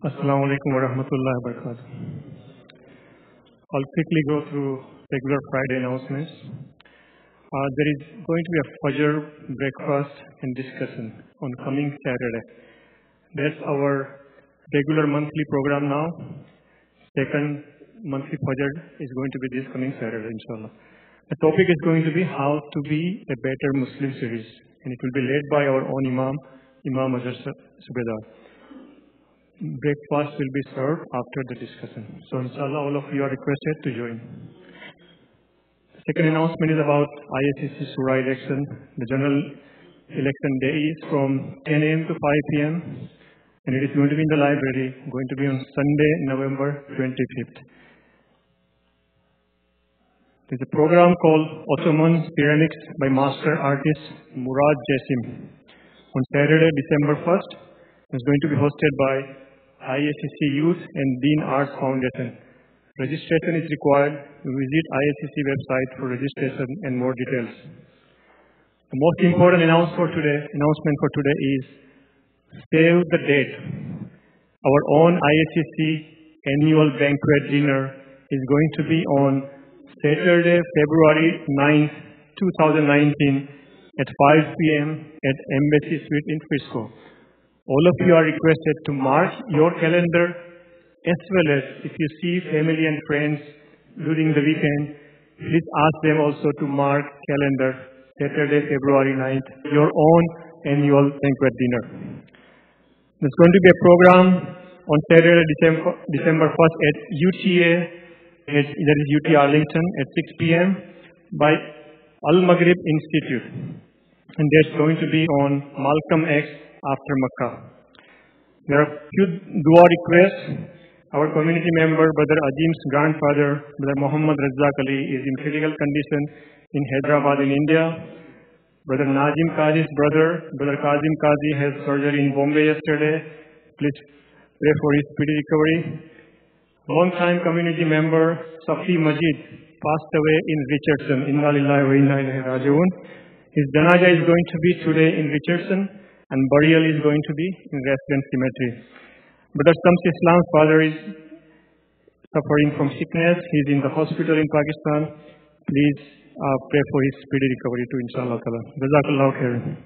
Assalamu alaikum wa rahmatullahi wa barakatuh. I'll quickly go through regular Friday announcements. There is going to be a Fajr breakfast and discussion on coming Saturday. That's our regular monthly program now. Second monthly Fajr is going to be this coming Saturday, inshallah. The topic is going to be how to be a better Muslim series, and it will be led by our own Imam Azhar Subedar. Breakfast will be served after the discussion. So inshallah, all of you are requested to join. The second announcement is about ISCC Surah election. The general election day is from 10 a.m. to 5 p.m. and it is going to be in the library, going to be on Sunday, November 25th. There's a program called Ottoman Ceramics by master artist Murad Jasim on Saturday, December 1st. It's going to be hosted by ISCC Youth and Deen Arts Foundation. Registration is required. Visit ISCC website for registration and more details. The most important announcement for today is save the date. Our own ISCC annual banquet dinner is going to be on Saturday, February 9th, 2019 at 5 p.m. at Embassy Suite in Frisco. All of you are requested to mark your calendar, as well as if you see family and friends during the weekend, please ask them also to mark calendar Saturday, February 9th, your own annual banquet dinner. There's going to be a program on Saturday, December 1st at UTA, that is UT Arlington at 6 p.m. by Al-Maghrib Institute. And that's going to be on Malcolm X after Makkah. There are few dua requests. Our community member, Brother Ajim's grandfather, Brother Muhammad Razzaq Ali, is in critical condition in Hyderabad in India. Brother Najim Qazi's brother, Brother Kazim Qazi, has surgery in Bombay yesterday. Please pray for his speedy recovery. Long-time community member, Safi Majid, passed away in Richardson. Inna lillahi wa inna ilaihi raji'un. His janaza is going to be today in Richardson, and burial is going to be in Westland Cemetery. Brother Sams Islam's father is suffering from sickness. He is in the hospital in Pakistan. Please pray for his speedy recovery too, inshallah ta'ala. Jazakallahu khairan.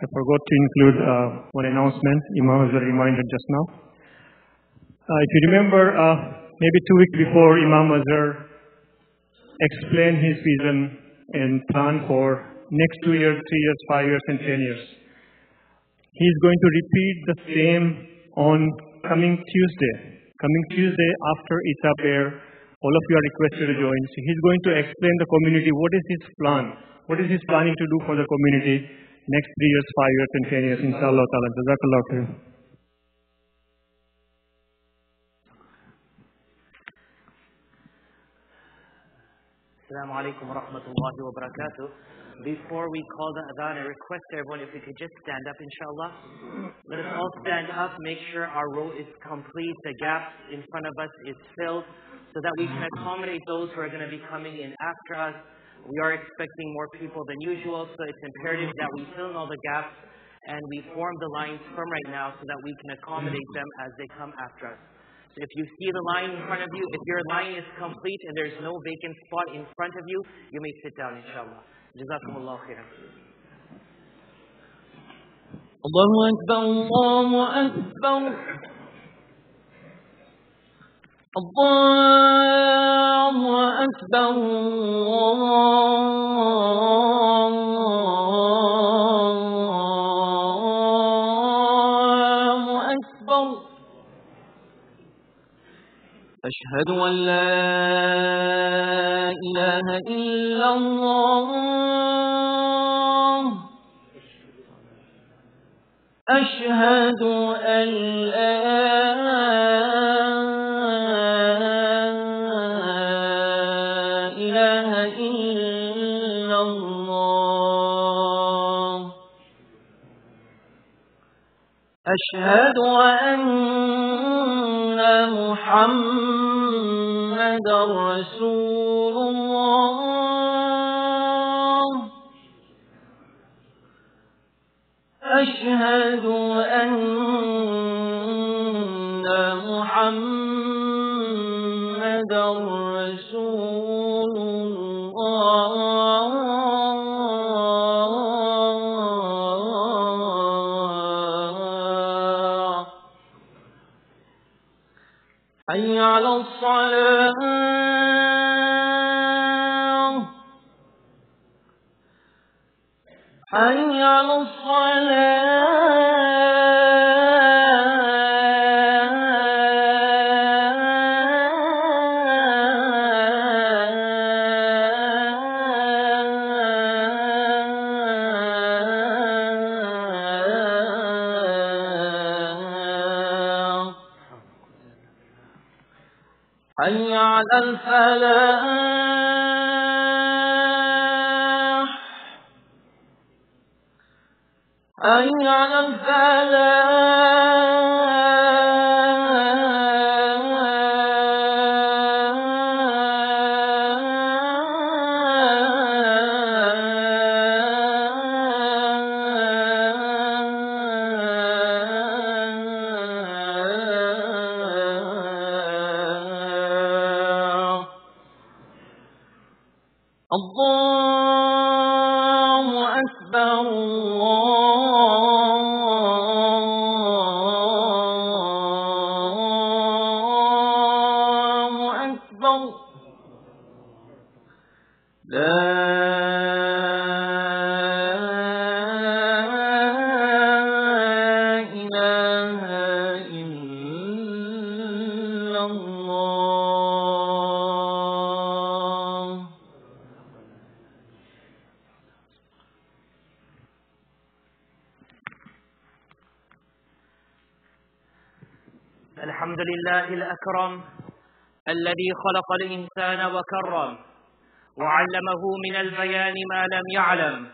I forgot to include one announcement. Imam was reminded just now. If you remember, maybe 2 weeks before, Imam Azhar explained his vision and plan for next 2 years, 3 years, 5 years, and 10 years. He is going to repeat the same on coming Tuesday. Coming Tuesday after Isha prayer, all of you are requested to join. So he's going to explain the community what is his plan, what is his planning to do for the community next 3 years, 5 years, and 10 years, inshallah ta'ala. Jazakallah khair. Assalamu alaikum wa rahmatullahi wa barakatuh. Before we call the adhan, I request everyone if we could just stand up, inshallah. Let us all stand up, make sure our row is complete, the gap in front of us is filled, so that we can accommodate those who are going to be coming in after us. We are expecting more people than usual, so it's imperative that we fill in all the gaps and we form the lines from right now so that we can accommodate them as they come after us. So if you see the line in front of you, if your line is complete and there's no vacant spot in front of you, you may sit down, inshallah. Jazakumullah khairan. Allahu Akbar, Allahu Akbar. Allahu Akbar, Allahu Akbar. أشهد أن لا إله إلا الله أشهد أن لا إله إلا الله أشهد أن محمدا رسول الله أشهد أن محمدا رسول الله حي على الصلاة حي على الصلاة حي على الفلاح حي على الفلاح الله أكبر الله أكبر لا إله إلا الله الحمد لله الأكرم الذي خلق الإنسان وكرم وعلمه من البيان ما لم يعلم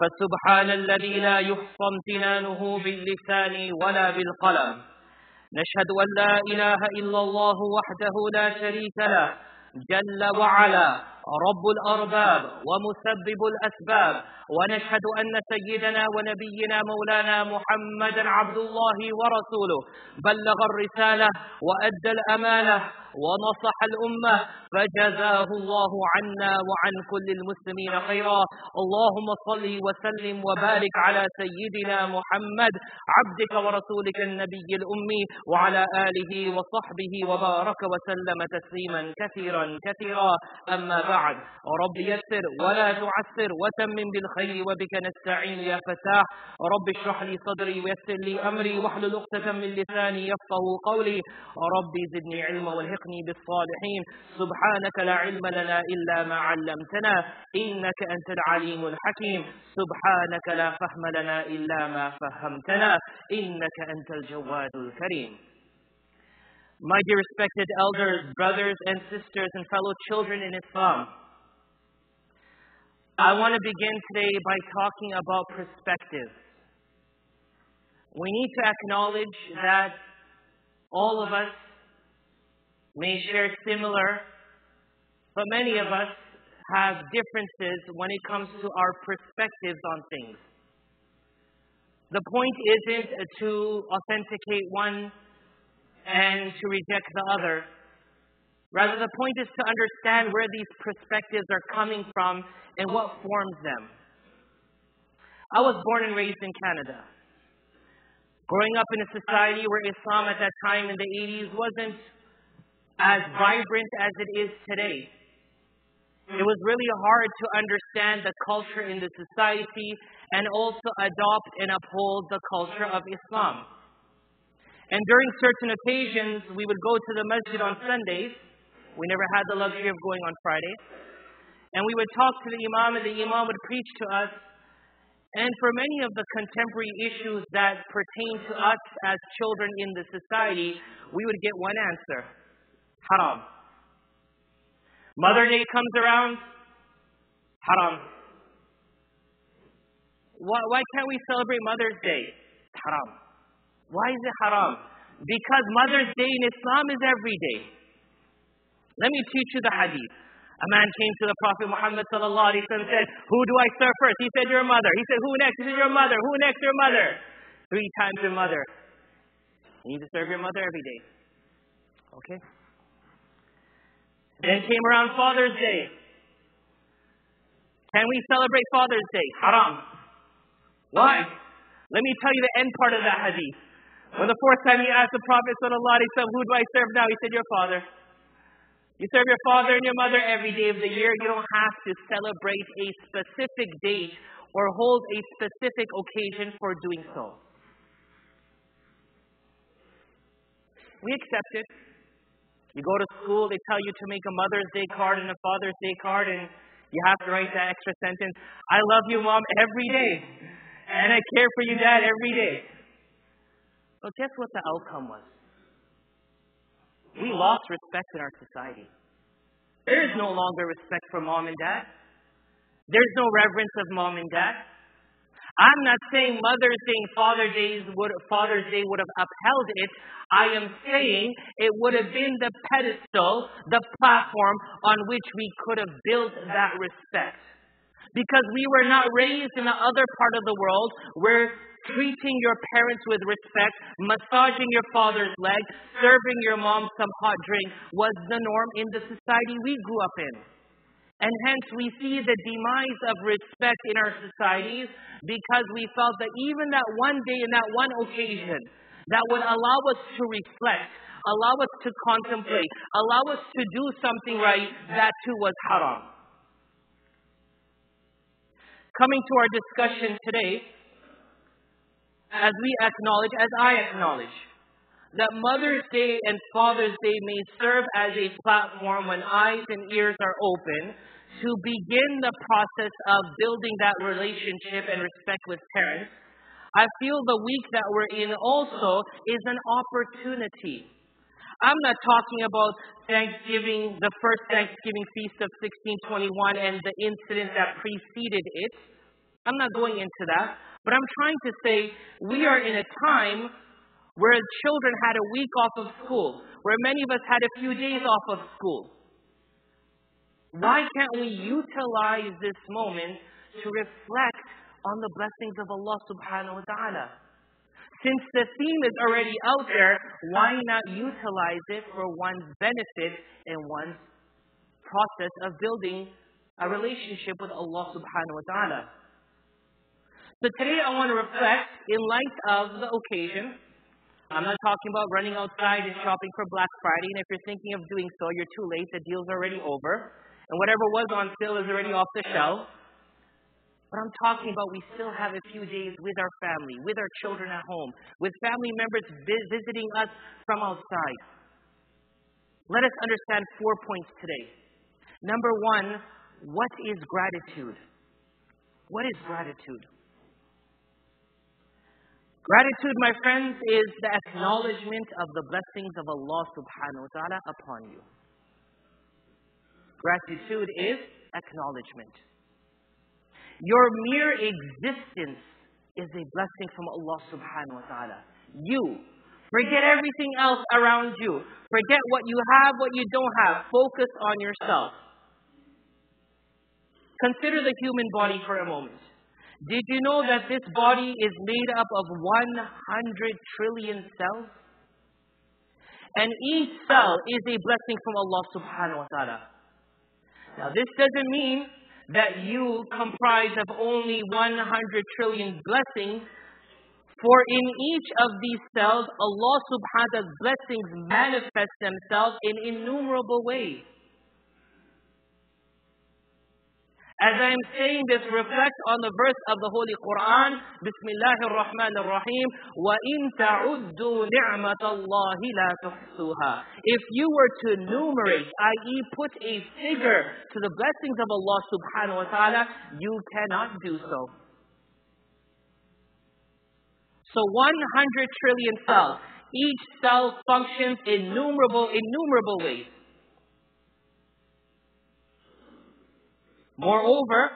فسبحان الذي لا يحصى امتنانه باللسان ولا بالقلم نشهد أن لا إله إلا الله وحده لا شريك له جل وعلا رب الأرباب ومسبب الأسباب ونشهد أن سيدنا ونبينا مولانا محمدا عبد الله ورسوله بلغ الرسالة وأدى الأمانة ونصح الأمة فجزاه الله عنا وعن كل المسلمين خيرا اللهم صل وسلم وبارك على سيدنا محمد عبدك ورسولك النبي الأمي وعلى آله وصحبه وبارك وسلم تسليما كثيرا كثيرا أما بعد رب يسر ولا تعسر وتمم بالخير وبك نستعين يا فتاح رب اشرح لي صدري ويسر لي أمري واحلل عقدة من لساني يفقه قولي ربي زدني علما والحقني بالصالحين سبحانك لا علم لنا إلا ما علمتنا إنك أنت العليم الحكيم سبحانك لا فهم لنا إلا ما فهمتنا إنك أنت الجواد الكريم. My dear respected elders, brothers and sisters and fellow children in Islam, I want to begin today by talking about perspective. We need to acknowledge that all of us may share similar, but many of us have differences when it comes to our perspectives on things. The point isn't to authenticate one and to reject the other. Rather, the point is to understand where these perspectives are coming from and what forms them. I was born and raised in Canada. Growing up in a society where Islam at that time in the 80s wasn't as vibrant as it is today. It was really hard to understand the culture in the society and also adopt and uphold the culture of Islam. And during certain occasions, we would go to the masjid on Sundays. We never had the luxury of going on Friday. And we would talk to the Imam, and the Imam would preach to us. And for many of the contemporary issues that pertain to us as children in the society, we would get one answer: haram. Mother Day comes around, haram. Why can't we celebrate Mother's Day? Haram. Why is it haram? Because Mother's Day in Islam is every day. Let me teach you the hadith. A man came to the Prophet Muhammad sallallahu alaihi wasallam and said, who do I serve first? He said, your mother. He said, who next? He said, your mother. Who next? Your mother. 3 times your mother. You need to serve your mother every day. Okay? Then came around Father's Day. Can we celebrate Father's Day? Haram. Why? Let me tell you the end part of that hadith. When the 4th time he asked the Prophet sallallahu alaihi wasallam, who do I serve now? He said, your father. You serve your father and your mother every day of the year. You don't have to celebrate a specific date or hold a specific occasion for doing so. We accept it. You go to school, they tell you to make a Mother's Day card and a Father's Day card, and you have to write that extra sentence, I love you, Mom, every day. And I care for you, Dad, every day. But guess what the outcome was? We lost respect in our society. There is no longer respect for Mom and Dad. There's no reverence of Mom and Dad. I'm not saying Mother's Day and Father's Day would have upheld it. I am saying it would have been the pedestal, the platform on which we could have built that respect. Because we were not raised in the other part of the world where treating your parents with respect, massaging your father's leg, serving your mom some hot drink was the norm in the society we grew up in. And hence we see the demise of respect in our societies because we felt that even that one day and that one occasion that would allow us to reflect, allow us to contemplate, allow us to do something right, that too was haram. Coming to our discussion today, as I acknowledge, that Mother's Day and Father's Day may serve as a platform when eyes and ears are open to begin the process of building that relationship and respect with parents. I feel the week that we're in also is an opportunity. I'm not talking about Thanksgiving, the first Thanksgiving feast of 1621 and the incident that preceded it. I'm not going into that. But I'm trying to say we are in a time where children had a week off of school, where many of us had a few days off of school. Why can't we utilize this moment to reflect on the blessings of Allah subhanahu wa ta'ala? Since the theme is already out there, why not utilize it for one's benefit and one's process of building a relationship with Allah subhanahu wa ta'ala? So today I want to reflect in light of the occasion. I'm not talking about running outside and shopping for Black Friday. And if you're thinking of doing so, you're too late. The deal's already over. And whatever was on sale is already off the shelf. But I'm talking about we still have a few days with our family, with our children at home, with family members visiting us from outside. Let us understand 4 points today. Number 1, what is gratitude? What is gratitude? Gratitude, my friends, is the acknowledgement of the blessings of Allah subhanahu wa ta'ala upon you. Gratitude is acknowledgement. Your mere existence is a blessing from Allah subhanahu wa ta'ala. You. Forget everything else around you. Forget what you have, what you don't have. Focus on yourself. Consider the human body for a moment. Did you know that this body is made up of 100 trillion cells? And each cell is a blessing from Allah subhanahu wa ta'ala. Now this doesn't mean that you comprise of only 100 trillion blessings. For in each of these cells, Allah subhanahu wa ta'ala's blessings manifest themselves in innumerable ways. As I am saying this, reflect on the verse of the Holy Quran. Bismillahir Rahmanir Rahim. وَإِن تَعُدُّوا نِعْمَةَ اللَّهِ لَا تُحْصُوهَا. If you were to enumerate, i.e. put a figure to the blessings of Allah subhanahu wa ta'ala, you cannot do so. So 100 trillion cells. Each cell functions in innumerable ways. Moreover,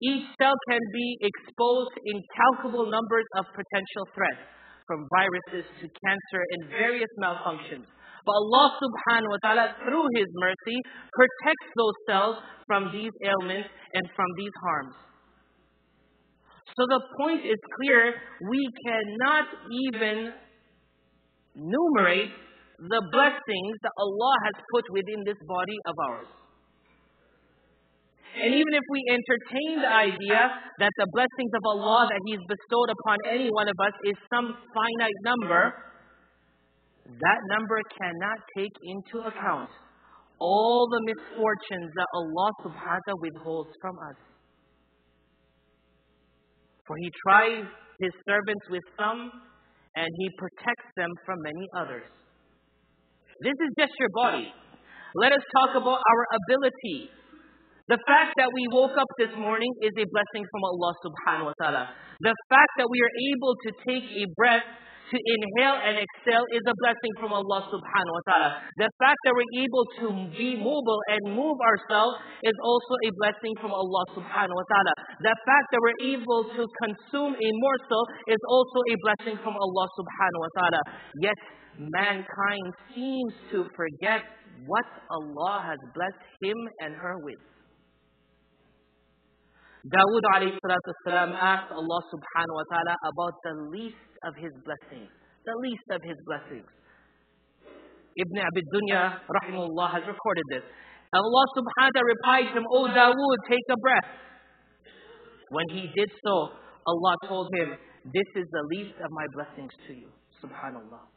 each cell can be exposed to incalculable numbers of potential threats, from viruses to cancer and various malfunctions. But Allah subhanahu wa ta'ala, through His mercy, protects those cells from these ailments and from these harms. So the point is clear, we cannot even enumerate the blessings that Allah has put within this body of ours. And even if we entertain the idea that the blessings of Allah that He's bestowed upon any one of us is some finite number, that number cannot take into account all the misfortunes that Allah subhanahu wa ta'ala withholds from us. For He tries His servants with some, and He protects them from many others. This is just your body. Let us talk about our ability. The fact that we woke up this morning is a blessing from Allah subhanahu wa ta'ala. The fact that we are able to take a breath, to inhale and exhale, is a blessing from Allah subhanahu wa ta'ala. The fact that we're able to be mobile and move ourselves is also a blessing from Allah subhanahu wa ta'ala. The fact that we're able to consume a morsel is also a blessing from Allah subhanahu wa ta'ala. Yet mankind seems to forget what Allah has blessed him and her with. Dawood alayhi salatu wasalam asked Allah subhanahu wa ta'ala about the least of his blessings. The least of his blessings. Ibn Abi Dunya rahimahullah has recorded this. Allah subhanahu wa ta'ala replied to him, "O Dawood, take a breath." When he did so, Allah told him, "This is the least of my blessings to you." Subhanallah.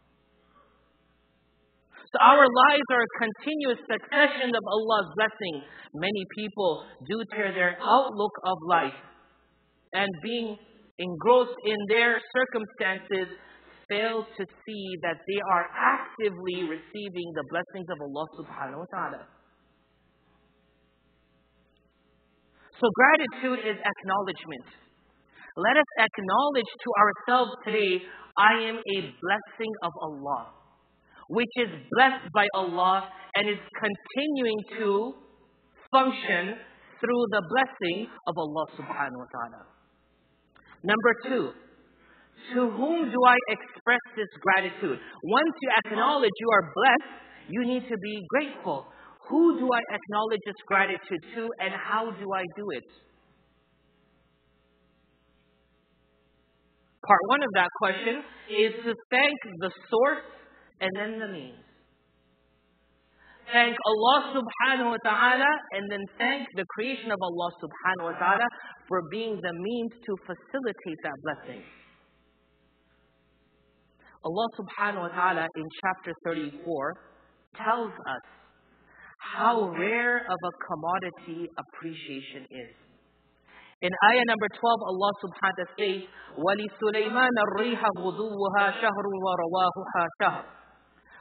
So our lives are a continuous succession of Allah's blessings. Many people, due to their outlook of life and being engrossed in their circumstances, fail to see that they are actively receiving the blessings of Allah subhanahu wa ta'ala. So gratitude is acknowledgement. Let us acknowledge to ourselves today, I am a blessing of Allah, which is blessed by Allah and is continuing to function through the blessing of Allah subhanahu wa ta'ala. Number 2, to whom do I express this gratitude? Once you acknowledge you are blessed, you need to be grateful. Who do I acknowledge this gratitude to, and how do I do it? Part 1 of that question is to thank the source and then the means. Thank Allah subhanahu wa ta'ala and then thank the creation of Allah subhanahu wa ta'ala for being the means to facilitate that blessing. Allah subhanahu wa ta'ala in chapter 34 tells us how rare of a commodity appreciation is. In ayah number 12, Allah subhanahu wa ta'ala says, وَلِسُلَيْمَانَ الرِّيحَ غُدُوُّهَا شَهْرٌ وَرَوَاهُهَا شَهْرٌ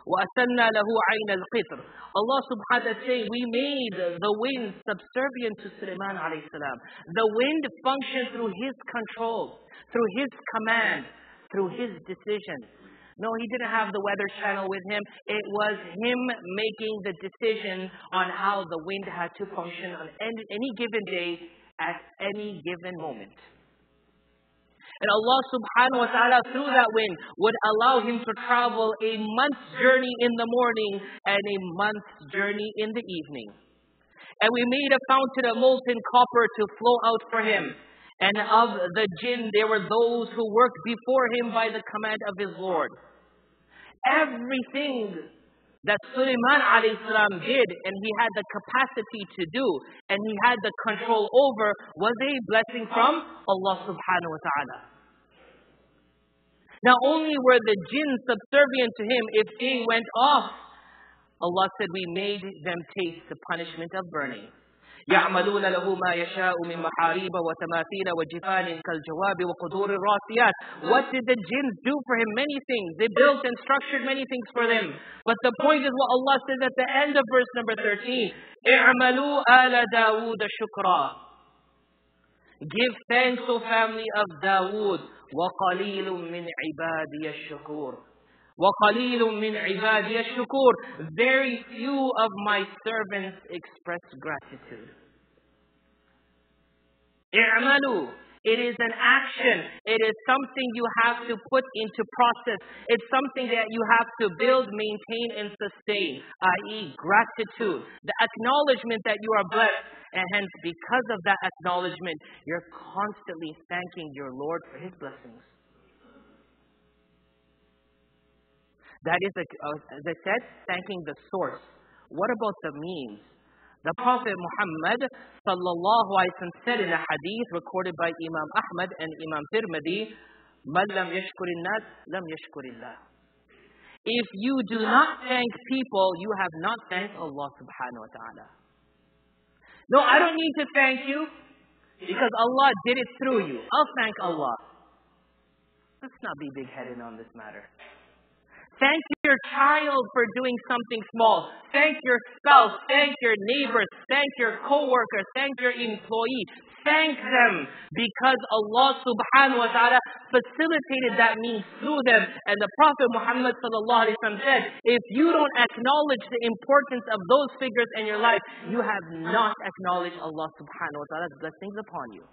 وَأَسَلْنَا لَهُ عَيْنَ الْقِطْرِ. Allah subhanahu wa ta'ala says, we made the wind subservient to Sulaiman alayhi salam. The wind functioned through his control, through his command, through his decision. No, he didn't have the weather channel with him. It was him making the decision on how the wind had to function on any given day at any given moment. And Allah subhanahu wa ta'ala through that wind would allow him to travel a month's journey in the morning and a month's journey in the evening. And we made a fountain of molten copper to flow out for him. And of the jinn, there were those who worked before him by the command of his Lord. Everything that Sulaiman alayhi salam did and he had the capacity to do and he had the control over was a blessing from Allah subhanahu wa ta'ala. Not only were the jinn subservient to him, if they went off, Allah said we made them taste the punishment of burning. يَعْمَلُونَ لَهُ مَا يَشَاءُ مِنْ مَحَارِيبَ وَتَمَاثِيلَ وَجِفَانٍ كَالْجَوَابِ وَقُدُورِ الرَّاسِيَاتِ. What did the jinns do for him? Many things. They built and structured many things for them. But the point is what Allah says at the end of verse number 13. اِعْمَلُوا آلَ دَاوُودَ شُكْرًا. Give thanks, O family of Dawood. وَقَلِيلٌ مِّنْ عِبَادِيَ الشُّكُورِ. وَقَلِيلٌ مِّنْ عِبَادِيَ الشُّكُورِ. Very few of my servants express gratitude. اعملوا. It is an action. It is something you have to put into process. It's something that you have to build, maintain, and sustain, i.e. gratitude. The acknowledgement that you are blessed. And hence, because of that acknowledgement, you're constantly thanking your Lord for His blessings. That is, as I said, thanking the source. What about the means? The Prophet Muhammad sallallahu alaihi wasallam said in a hadith recorded by Imam Ahmad and Imam Tirmidhi, "Man lam yashkurin nas, lam yashkurillah." If you do not thank people, you have not thanked Allah subhanahu wa ta'ala. No, I don't need to thank you because Allah did it through you. I'll thank Allah. Let's not be big-headed on this matter. Thank your child for doing something small. Thank your spouse. Thank your neighbors. Thank your co-workers. Thank your employee. Thank them because Allah subhanahu wa ta'ala facilitated that means through them. And the Prophet Muhammad sallallahu alaihi wasallam said, if you don't acknowledge the importance of those figures in your life, you have not acknowledged Allah subhanahu wa ta'ala's blessings upon you.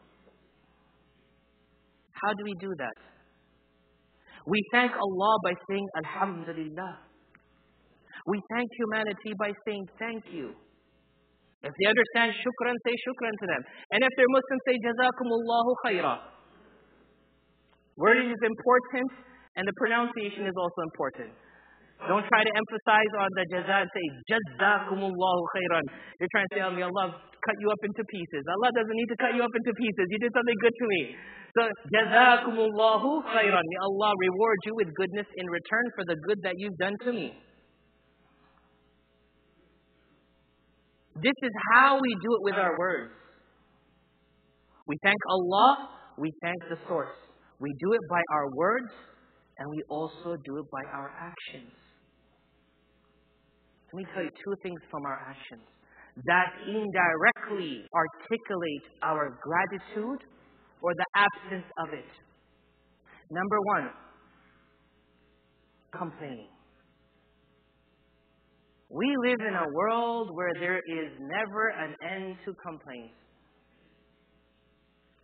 How do we do that? We thank Allah by saying Alhamdulillah. We thank humanity by saying thank you. If they understand shukran, say shukran to them. And if they're Muslim, say Jazakumullahu khaira. Wording is important and the pronunciation is also important. Don't try to emphasize on the jaza and say Jazakumullahu khairan. You're trying to say, may Allah cut you up into pieces. Allah doesn't need to cut you up into pieces. You did something good to me. So, Jazakumullahu khairan. May Allah reward you with goodness in return for the good that you've done to me. This is how we do it with our words. We thank Allah, we thank the source. We do it by our words, and we also do it by our actions. Let me tell you two things from our actions that indirectly articulate our gratitude or the absence of it. Number one, complaining. We live in a world where there is never an end to complaints.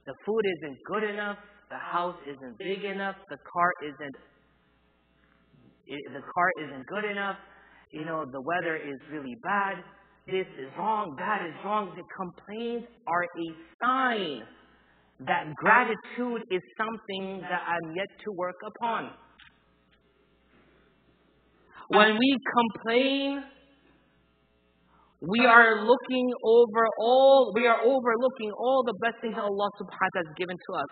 The food isn't good enough, the house isn't big enough, the car isn't good enough, the weather is really bad, this is wrong, that is wrong. The complaints are a sign that gratitude is something that I'm yet to work upon. When we complain, we are overlooking all the blessings that Allah subhanahu wa ta'ala has given to us.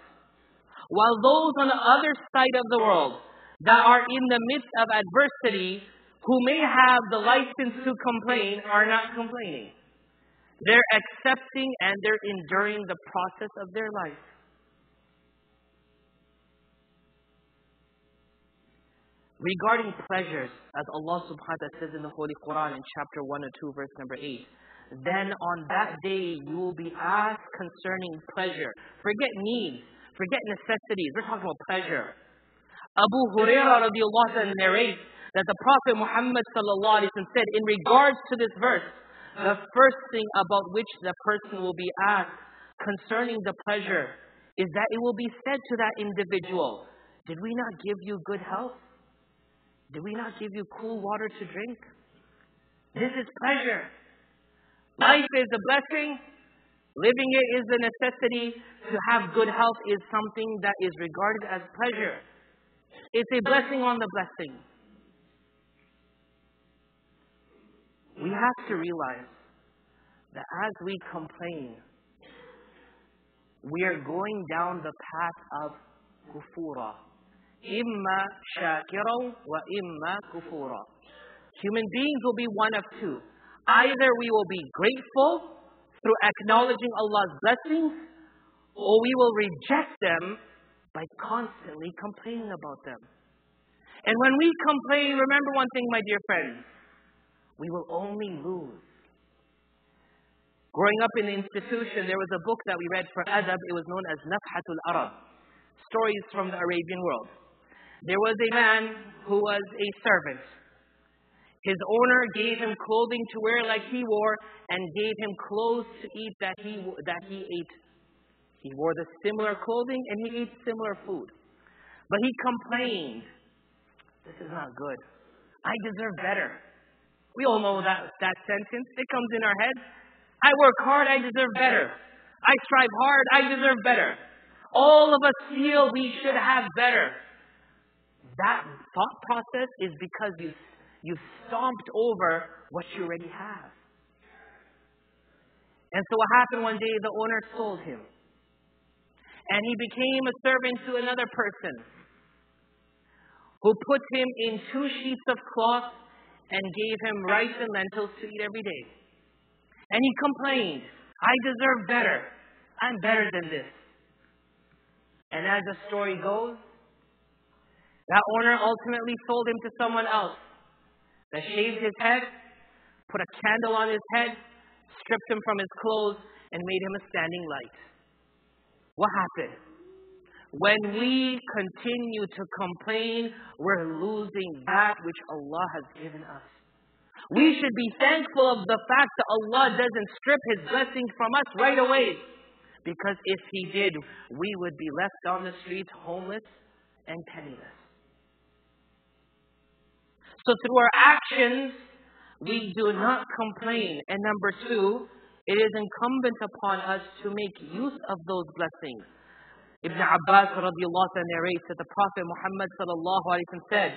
While those on the other side of the world that are in the midst of adversity, who may have the license to complain, are not complaining. They're accepting and they're enduring the process of their life. Regarding pleasures, as Allah subhanahu wa ta'ala says in the Holy Quran in chapter 1 or 2, verse number 8, then on that day you will be asked concerning pleasure. Forget needs, forget necessities. We're talking about pleasure. Abu Hurairah radiallahu anhu narrates that the Prophet Muhammad sallallahu alaihi wasallam said in regards to this verse, the first thing about which the person will be asked concerning the pleasure is that it will be said to that individual, did we not give you good health? Did we not give you cool water to drink? This is pleasure. Life is a blessing. Living it is a necessity. To have good health is something that is regarded as pleasure. It's a blessing on the blessing. We have to realize that as we complain, we are going down the path of kufura. Imma shakira wa imma kufura. Human beings will be one of two. Either we will be grateful through acknowledging Allah's blessings, or we will reject them by constantly complaining about them. And when we complain, remember one thing, my dear friends, we will only lose. Growing up in the institution, there was a book that we read for adab. It was known as Nafhatul Arab, Stories from the Arabian World. There was a man who was a servant. His owner gave him clothing to wear like he wore and gave him clothes to eat that he ate. He wore the similar clothing and he ate similar food. But he complained, this is not good. I deserve better. We all know that sentence. It comes in our heads. I work hard, I deserve better. I strive hard, I deserve better. All of us feel we should have better. That thought process is because you've stomped over what you already have. And so what happened one day, the owner sold him. And he became a servant to another person who put him in 2 sheets of cloth and gave him rice and lentils to eat every day. And he complained, I deserve better. I'm better than this. And as the story goes, that owner ultimately sold him to someone else that shaved his head, put a candle on his head, stripped him from his clothes, and made him a standing light. What happened? When we continue to complain, we're losing that which Allah has given us. We should be thankful of the fact that Allah doesn't strip His blessings from us right away. Because if He did, we would be left on the streets homeless and penniless. So through our actions, we do not complain. And number 2, it is incumbent upon us to make use of those blessings. Ibn Abbas radiallahu anhu narrates that the Prophet Muhammad sallallahu alaihi wasallam said,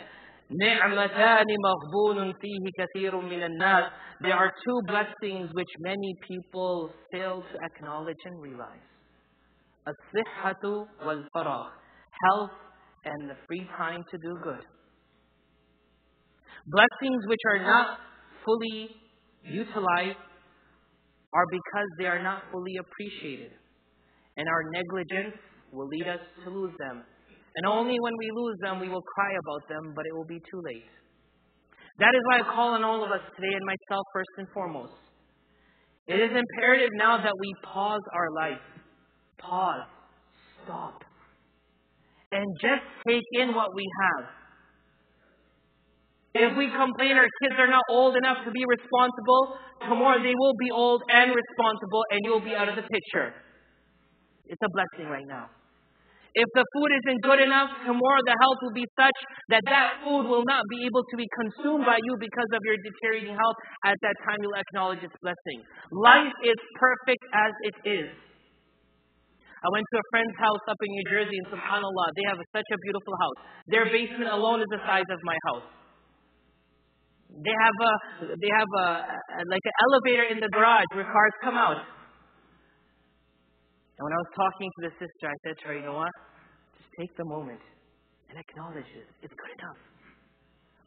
نِعْمَتَانِ مَغْبُونٌ فِيهِ كَثِيرٌ مِنَ النَّاسِ. There are 2 blessings which many people fail to acknowledge and realize. الصِّحَّةُ وَالْفَرَاغُ. Health and the free time to do good. Blessings which are not fully utilized are because they are not fully appreciated. And our negligence will lead us to lose them. And only when we lose them, we will cry about them, but it will be too late. That is why I call on all of us today, and myself first and foremost. It is imperative now that we pause our life. Pause. Stop. And just take in what we have. If we complain our kids are not old enough to be responsible, tomorrow they will be old and responsible, and you'll be out of the picture. It's a blessing right now. If the food isn't good enough, tomorrow the health will be such that food will not be able to be consumed by you because of your deteriorating health. At that time, you'll acknowledge its blessing. Life is perfect as it is. I went to a friend's house up in New Jersey, and subhanAllah, they have such a beautiful house. Their basement alone is the size of my house. They have like an elevator in the garage where cars come out. And when I was talking to the sister, I said to her, you know what? Just take the moment and acknowledge it. It's good enough.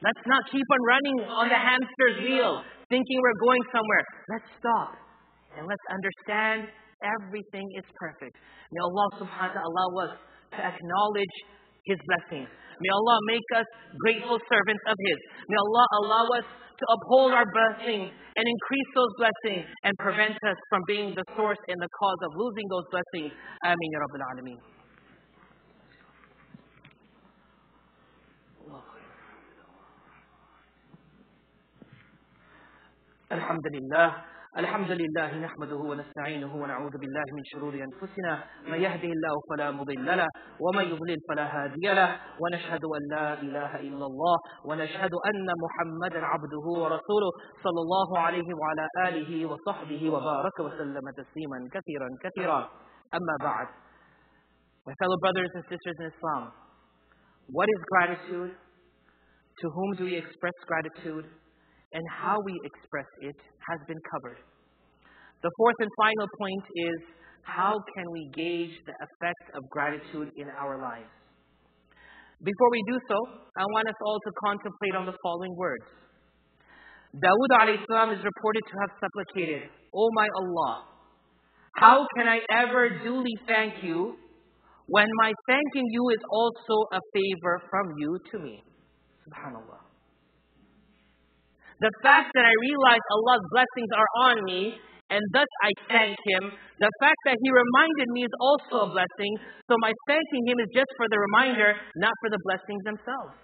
Let's not keep on running on the hamster's wheel, thinking we're going somewhere. Let's stop and let's understand everything is perfect. May Allah subhanahu wa ta'ala allow us to acknowledge His blessings. May Allah make us grateful servants of His. May Allah allow us to uphold our blessings and increase those blessings and prevent us from being the source and the cause of losing those blessings. Ameen ya Rabbil Alameen. Alhamdulillah. الحمد لله نحمده ونستعينه ونعوذ بالله من شرور أنفسنا من يهده الله فلا مضل له ومن يضلل فلا هادي له ونشهد أن لا إله إلا الله ونشهد أن محمدا عبده ورسوله صلى الله عليه وعلى آله وصحبه وبارك وسلم تسليما كثيرا كثيرا أما بعد. My fellow brothers and sisters in Islam, what is gratitude? To whom do we express gratitude? And how we express it has been covered. The 4th and final point is, how can we gauge the effect of gratitude in our lives? Before we do so, I want us all to contemplate on the following words. Dawood alayhi salam is reported to have supplicated, O my Allah, how can I ever duly thank you when my thanking you is also a favor from you to me? Subhanallah. The fact that I realize Allah's blessings are on me, and thus I thank Him. The fact that He reminded me is also a blessing. So my thanking Him is just for the reminder, not for the blessings themselves.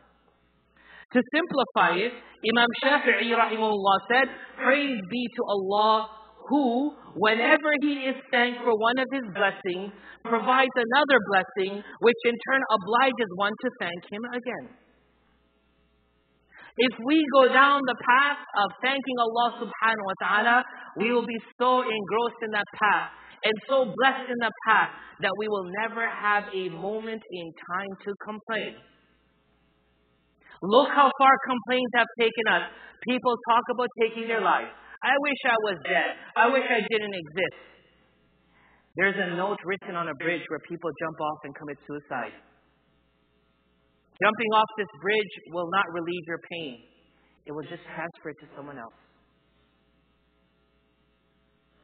To simplify it, Imam Shafi'i rahimahullah said, praise be to Allah who, whenever he is thanked for one of his blessings, provides another blessing, which in turn obliges one to thank him again. If we go down the path of thanking Allah subhanahu wa ta'ala, we will be so engrossed in that path and so blessed in the path that we will never have a moment in time to complain. Look how far complaints have taken us. People talk about taking their lives. I wish I was dead. I wish I didn't exist. There's a note written on a bridge where people jump off and commit suicide. Jumping off this bridge will not relieve your pain. It will just transfer it to someone else.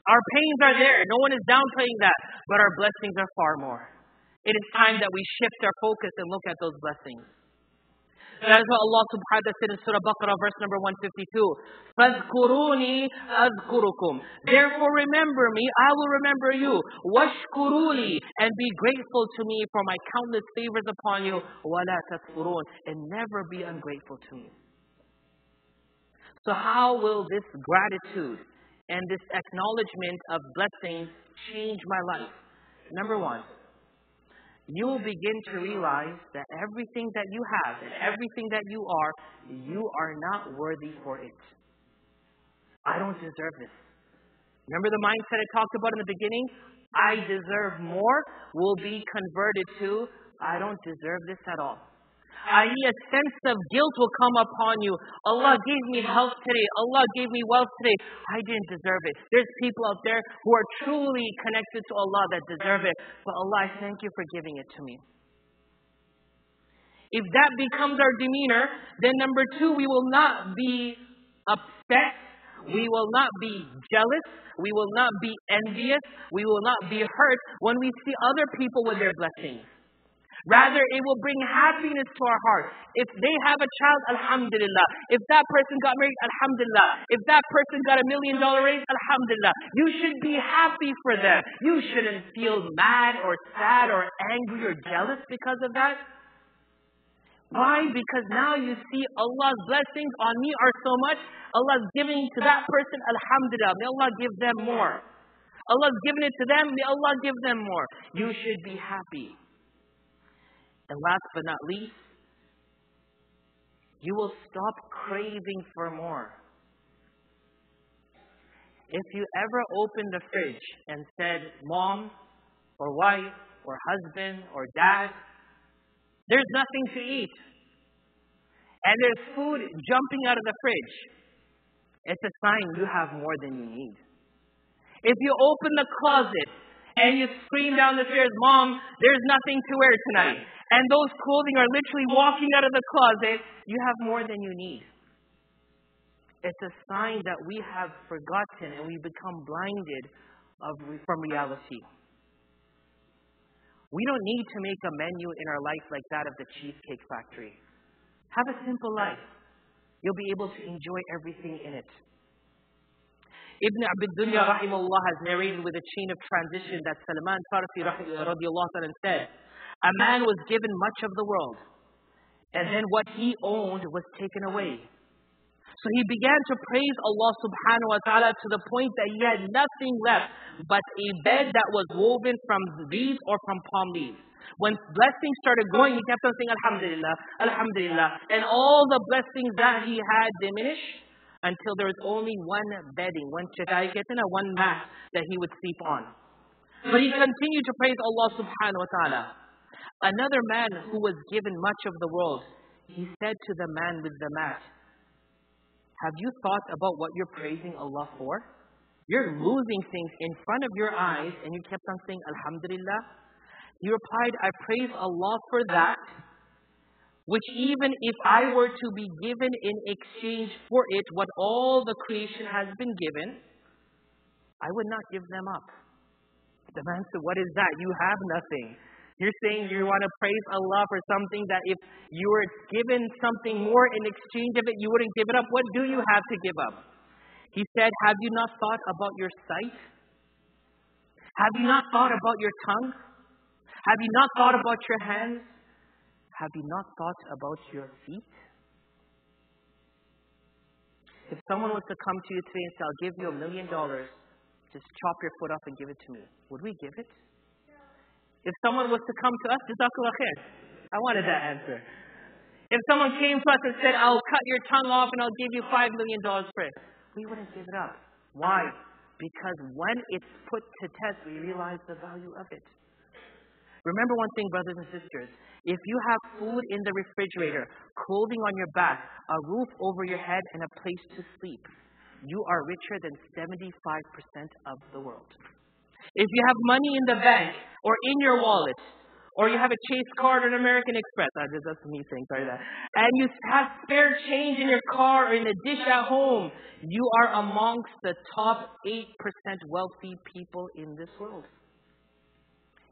Our pains are there. No one is downplaying that. But our blessings are far more. It is time that we shift our focus and look at those blessings. That is what Allah subhanahu wa ta'ala said in Surah Baqarah, verse number 152. فَاذْكُرُونِي أَذْكُرُكُمْ. Therefore remember me, I will remember you. وَاشْكُرُونِي. And be grateful to me for my countless favors upon you. وَلَا تَكْفُرُونَ. And never be ungrateful to me. So how will this gratitude and this acknowledgement of blessings change my life? Number one, you will begin to realize that everything that you have and everything that you are not worthy for it. I don't deserve this. Remember the mindset I talked about in the beginning? I deserve more will be converted to I don't deserve this at all. I.e., a sense of guilt will come upon you. Allah gave me health today. Allah gave me wealth today. I didn't deserve it. There's people out there who are truly connected to Allah that deserve it. But Allah, I thank you for giving it to me. If that becomes our demeanor, then number two, we will not be upset. We will not be jealous. We will not be envious. We will not be hurt when we see other people with their blessings. Rather, it will bring happiness to our heart. If they have a child, alhamdulillah. If that person got married, alhamdulillah. If that person got $1 million raise, alhamdulillah. You should be happy for them. You shouldn't feel mad or sad or angry or jealous because of that. Why? Because now you see Allah's blessings on me are so much. Allah's giving to that person, alhamdulillah. May Allah give them more. Allah's given it to them. May Allah give them more. You should be happy. And last but not least, you will stop craving for more. If you ever opened the fridge and said, Mom, or wife, or husband, or dad, there's nothing to eat, and there's food jumping out of the fridge, it's a sign you have more than you need. If you open the closet and you scream down the stairs, Mom, there's nothing to wear tonight, and those clothing are literally walking out of the closet, you have more than you need. It's a sign that we have forgotten and we become blinded from reality. We don't need to make a menu in our life like that of the Cheesecake Factory. Have a simple life. You'll be able to enjoy everything in it. Ibn Abd Dunya rahimahullah has narrated with a chain of transition that Salman Farsi radiallahu ta'ala said, a man was given much of the world, and then what he owned was taken away. So he began to praise Allah subhanahu wa ta'ala to the point that he had nothing left but a bed that was woven from reeds or from palm leaves. When blessings started going, he kept on saying, Alhamdulillah, Alhamdulillah. And all the blessings that he had diminished until there was only one bedding, one mat that he would sleep on. But he continued to praise Allah subhanahu wa ta'ala. Another man who was given much of the world, he said to the man with the mat, have you thought about what you're praising Allah for? You're losing things in front of your eyes and you kept on saying, Alhamdulillah. He replied, I praise Allah for that, which even if I were to be given in exchange for it what all the creation has been given, I would not give them up. The man said, what is that? You have nothing. You're saying you want to praise Allah for something that if you were given something more in exchange of it, you wouldn't give it up. What do you have to give up? He said, have you not thought about your sight? Have you not thought about your tongue? Have you not thought about your hands? Have you not thought about your feet? If someone was to come to you today and say, I'll give you $1 million just chop your foot off and give it to me, would we give it? If someone was to come to us, Jazakallah khair. I wanted that answer. If someone came to us and said, I'll cut your tongue off and I'll give you $5 million for it, we wouldn't give it up. Why? Because when it's put to test, we realize the value of it. Remember one thing, brothers and sisters. If you have food in the refrigerator, clothing on your back, a roof over your head, and a place to sleep, you are richer than 75% of the world. If you have money in the bank or in your wallet, or you have a Chase card or an American Express, that's me saying, sorry that, and you have spare change in your car or in a dish at home, you are amongst the top 8% wealthy people in this world.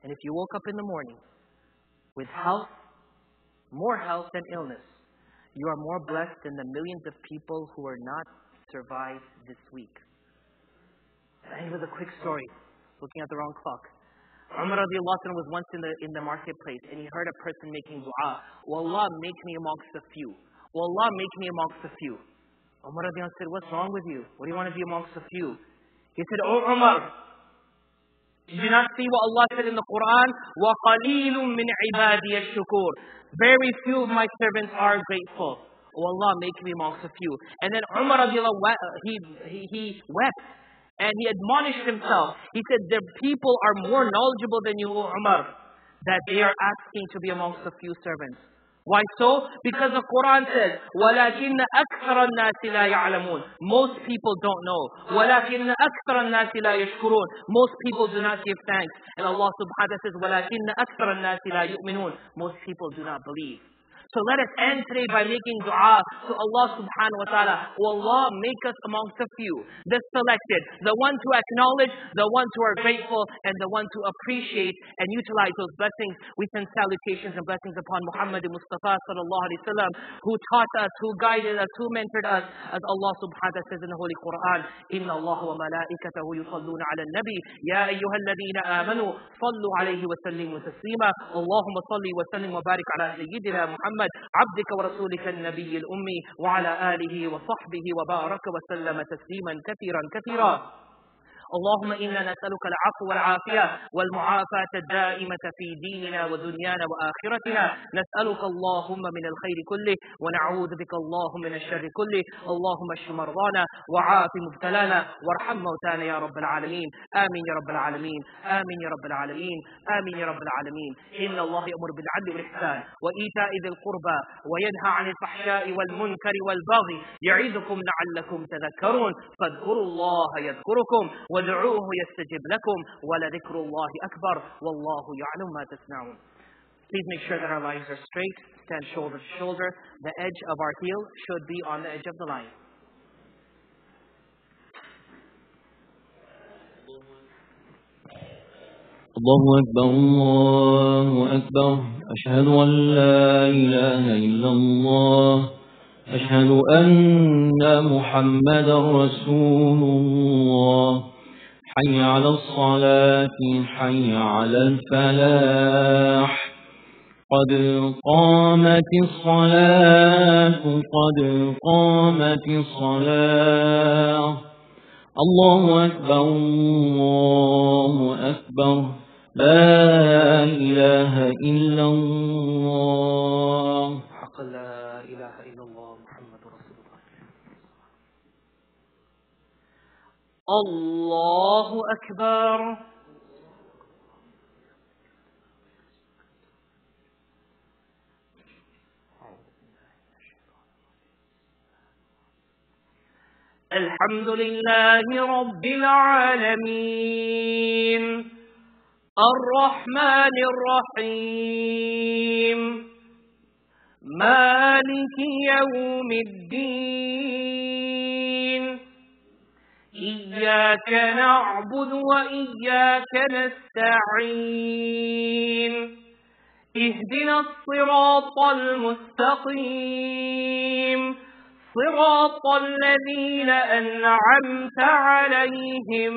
And if you woke up in the morning with health, more health than illness, you are more blessed than the millions of people who are not survived this week. I end with a quick story, looking at the wrong clock. Umar radiallahu anhu was once in the marketplace, and he heard a person making dua. Wallah, make me amongst the few. Wallah, make me amongst the few. Umar radiallahu anhu said, what's wrong with you? What do you want to be amongst the few? He said, oh Umar, did you not see what Allah said in the Quran? وَقَلِيلٌ مِّنْ عِبَادِيَ الشُّكُورِ. Very few of my servants are grateful. Oh Allah, make me amongst the few. And then Umar radiallahu anhu, he wept. And he admonished himself. He said, the people are more knowledgeable than you, Umar, that they are asking to be amongst the few servants. Why so? Because the Quran says, وَلَكِنَّ أَكْثَرَ النَّاسِ لَا يَعْلَمُونَ. Most people don't know. وَلَكِنَّ أَكْثَرَ النَّاسِ لَا يَشْكُرُونَ. Most people do not give thanks. And Allah subhanahu wa ta'ala says, وَلَكِنَّ أَكْثَرَ النَّاسِ لَا يُؤْمِنُونَ. Most people do not believe. So let us end today by making dua to Allah subhanahu wa ta'ala. Oh Allah, make us amongst the few, the selected, the ones who acknowledge, the ones who are grateful, and the ones who appreciate and utilize those blessings. We send salutations and blessings upon Muhammad Mustafa sallallahu alaihi wasallam, who taught us, who guided us, who mentored us, as Allah subhanahu wa ta'ala says in the Holy Quran, Inna Allah wa malaikatahu yusalluna ala nabi, ya ayyuhalladhina amanu, sallu alayhi wa sallimu taslima, Allahumma salli wa sallim wa barik ala sayyidina Muhammad عبدك ورسولك النبي الأمي وعلى آله وصحبه وبارك وسلم تسليما كثيرا كثيرا. اللهم إنا نسألك العفو والعافية والمعافاة الدائمة في ديننا ودنيانا وآخرتنا. نسألك اللهم من الخير كله ونعوذ بك اللهم من الشر كله. اللهم اشف مرضانا وعاف مبتلانا وارحم موتانا يا رب العالمين. آمين يا رب العالمين. آمين يا رب العالمين. آمين يا رب العالمين. إن الله يأمر بالعدل والإحسان وإيتاء ذي القربى وينهى عن الفحشاء والمنكر والبغي يعظكم لعلكم تذكرون. فاذكروا الله يذكركم وادعوه يستجب لكم ولذكر الله أكبر والله يعلم ما تصنعون. Please make sure that our lines are straight, stand shoulder to shoulder. The edge of our heel should be on the edge of the line. الله أكبر الله أكبر أشهد أن لا إله إلا الله أشهد أن محمدا رسول الله حي على الصلاة حي على الفلاح قد قامت الصلاة قد قامت الصلاة الله أكبر الله أكبر لا إله إلا الله حق لا إله إلا الله محمد رسول الله. الله أكبر. الحمد لله رب العالمين الرحمن الرحيم مالك يوم الدين إياك نعبد وإياك نستعين اهدنا الصراط المستقيم صراط الذين أنعمت عليهم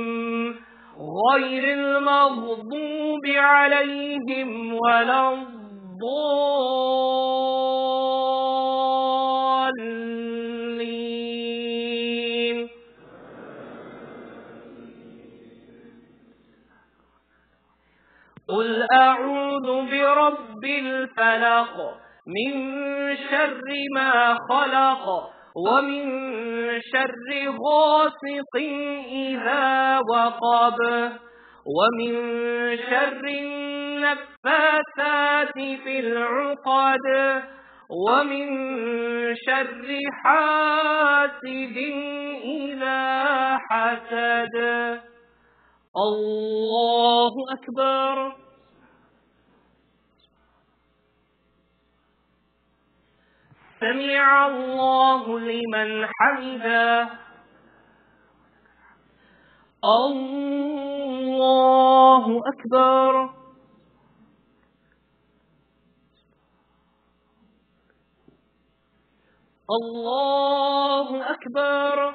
غير المغضوب عليهم ولا الضالين. برب الفلق من شر ما خلق ومن شر غاسق إذا وقب ومن شر النفاثات في العقد ومن شر حاسد إذا حسد. الله أكبر. سمع الله لمن حمده. الله أكبر. الله أكبر.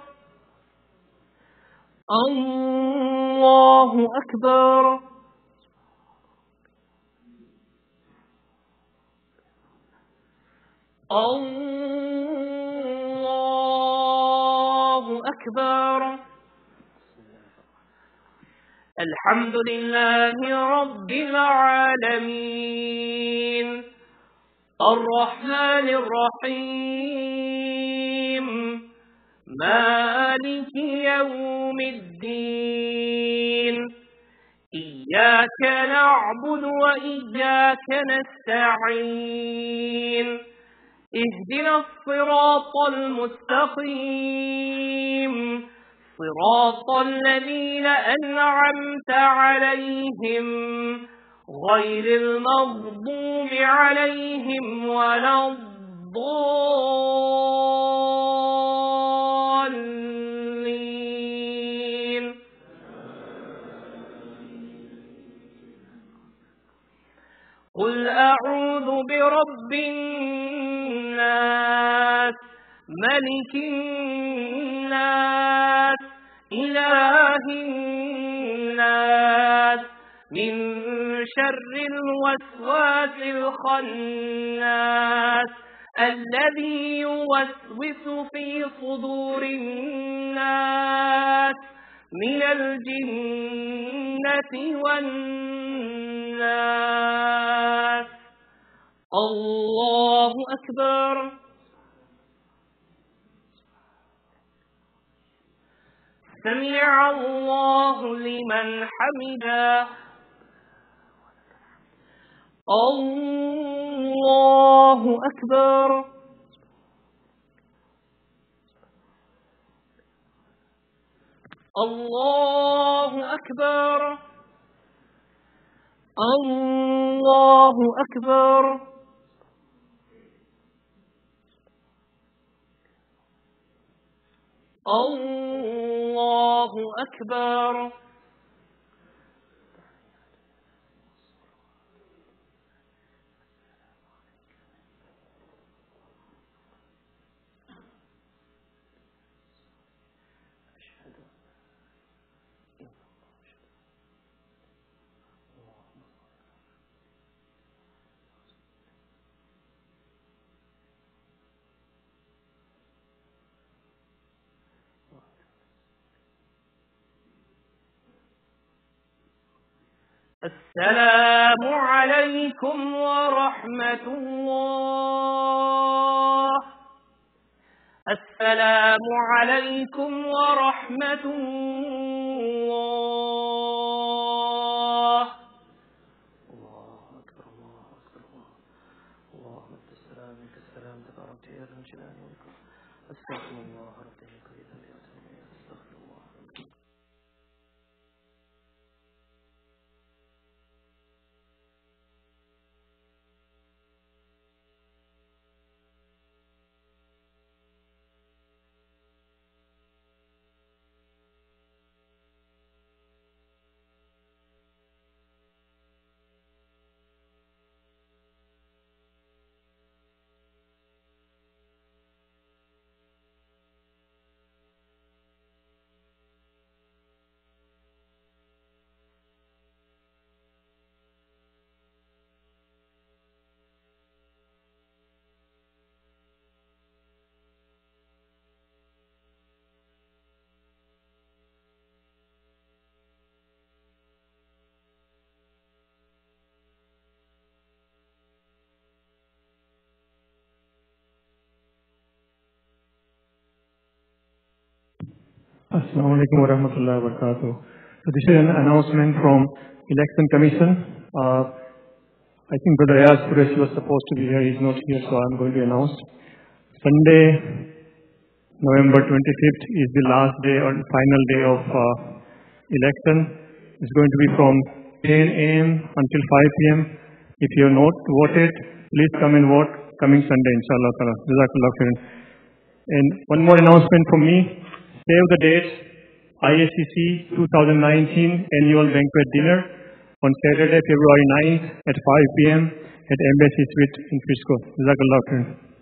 الله أكبر. الله أكبر. الحمد لله رب العالمين الرحمن الرحيم مالك يوم الدين إياك نعبد وإياك نستعين اهدنا الصراط المستقيم صراط الذين أنعمت عليهم غير المغضوب عليهم ولا الضالين. قل أعوذ برب الناس ملك الناس إله الناس من شر الوسواس الخناس الذي يوسوس في صدور الناس من الجنة والناس. الله أكبر. سمع الله لمن حمده. الله أكبر. الله أكبر. الله أكبر. الله أكبر. السلام عليكم ورحمة الله. السلام عليكم ورحمة الله. الله أكبر. الله أكبر. اللهم أنت السلام منك السلام تبارك يا ذا الجلال والإكرام. أستغفر الله ربي من كل ذنب وأتوب إليه. أستغفر الله. Assalamu alaikum wa rahmatullahi wa barakatuh. So this is an announcement from Election Commission. I think Brother Ayaz Qureshi was supposed to be here. He's not here, so I'm going to announce. Sunday, November 25th is the last day or final day of election. It's going to be from 10 a.m. until 5 p.m. If you have not voted, please come and vote coming Sunday, inshallah ta'ala. Jazakallah khairan. And one more announcement from me. Save the date, IACC 2019 Annual Banquet Dinner on Saturday, February 9th at 5 p.m. at Embassy Suite in Frisco. Jazakallah khairan.